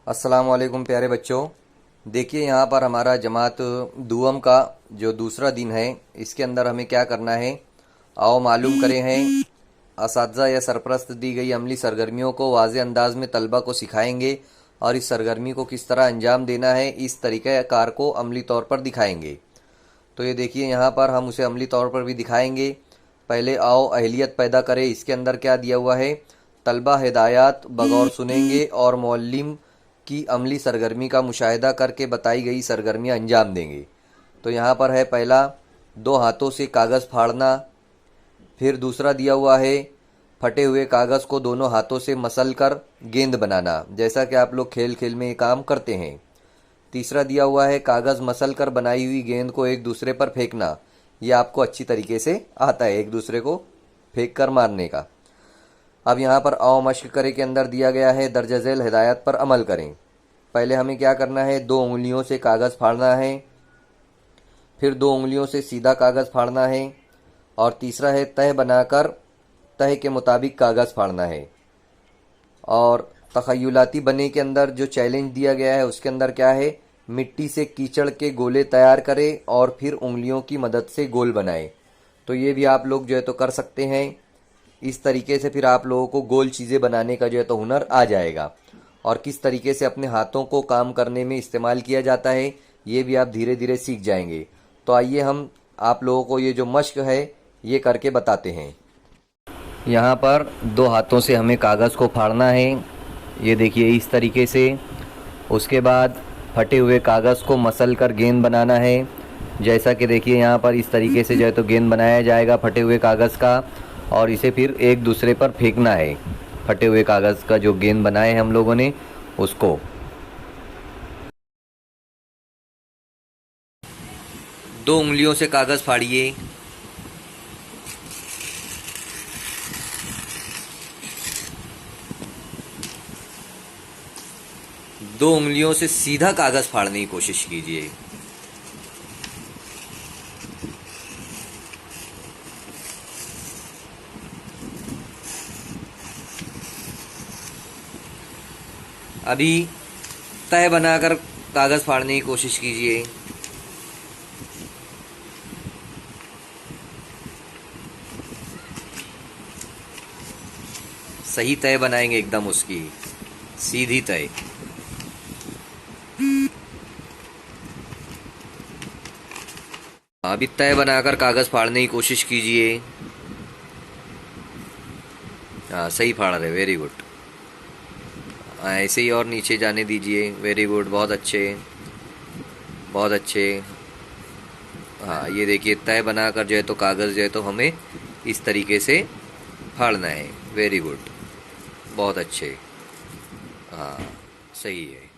अस्सलाम वालेकुम प्यारे बच्चों। देखिए यहाँ पर हमारा जमात दुअम का जो दूसरा दिन है, इसके अंदर हमें क्या करना है, आओ मालूम करें हैं। असातिज़ा या सरपरस्त दी गई अमली सरगर्मियों को वाज़े अंदाज में तलबा को सिखाएंगे और इस सरगर्मी को किस तरह अंजाम देना है, इस तरीक़ाकार को अमली तौर पर दिखाएंगे। तो ये देखिए यहाँ पर हम उसे अमली तौर पर भी दिखाएंगे। पहले आओ अहलियत पैदा करें। इसके अंदर क्या दिया हुआ है, तलबा हिदायत बगौर सुनेंगे और मौल्लिम की अमली सरगर्मी का मुशाहिदा करके बताई गई सरगर्मियाँ अंजाम देंगे। तो यहाँ पर है पहला, 2 हाथों से कागज़ फाड़ना। फिर दूसरा दिया हुआ है, फटे हुए कागज़ को दोनों हाथों से मसल कर गेंद बनाना, जैसा कि आप लोग खेल खेल में ये काम करते हैं। तीसरा दिया हुआ है, कागज़ मसल कर बनाई हुई गेंद को एक दूसरे पर फेंकना। ये आपको अच्छी तरीके से आता है, एक दूसरे को फेंक कर मारने का। अब यहाँ पर आओ मश्क करे के अंदर दिया गया है, दर्ज झेल हिदायत पर अमल करें। पहले हमें क्या करना है, 2 उंगलियों से कागज़ फाड़ना है। फिर 2 उंगलियों से सीधा कागज़ फाड़ना है। और तीसरा है, तह बनाकर तह के मुताबिक कागज़ फाड़ना है। और तख़य्युलाती बने के अंदर जो चैलेंज दिया गया है, उसके अंदर क्या है, मिट्टी से कीचड़ के गोले तैयार करें और फिर उंगलियों की मदद से गोल बनाएं। तो ये भी आप लोग जो है तो कर सकते हैं। इस तरीके से फिर आप लोगों को गोल चीज़ें बनाने का जो है तो हुनर आ जाएगा। और किस तरीके से अपने हाथों को काम करने में इस्तेमाल किया जाता है, ये भी आप धीरे धीरे सीख जाएंगे। तो आइए हम आप लोगों को ये जो मश्क है ये करके बताते हैं। यहाँ पर 2 हाथों से हमें कागज़ को फाड़ना है, ये देखिए इस तरीके से। उसके बाद फटे हुए कागज़ को मसल कर गेंद बनाना है, जैसा कि देखिए यहाँ पर इस तरीके से जो है तो गेंद बनाया जाएगा फटे हुए कागज़ का। और इसे फिर एक दूसरे पर फेंकना है, फटे हुए कागज़ का जो गेंद बनाए हैं हम लोगों ने उसको। 2 उंगलियों से कागज़ फाड़िए। दो उंगलियों से सीधा कागज़ फाड़ने की कोशिश कीजिए। अभी तह बनाकर कागज़ फाड़ने की कोशिश कीजिए। सही तह बनाएंगे, एकदम उसकी सीधी तह। अभी तह बनाकर कागज़ फाड़ने की कोशिश कीजिए। हाँ, सही फाड़ रहे, वेरी गुड। ऐसे ही और नीचे जाने दीजिए, वेरी गुड, बहुत अच्छे बहुत अच्छे। हाँ, ये देखिए तह बनाकर जो है तो कागज़ जो है तो हमें इस तरीके से फाड़ना है, वेरी गुड, बहुत अच्छे। हाँ, सही है।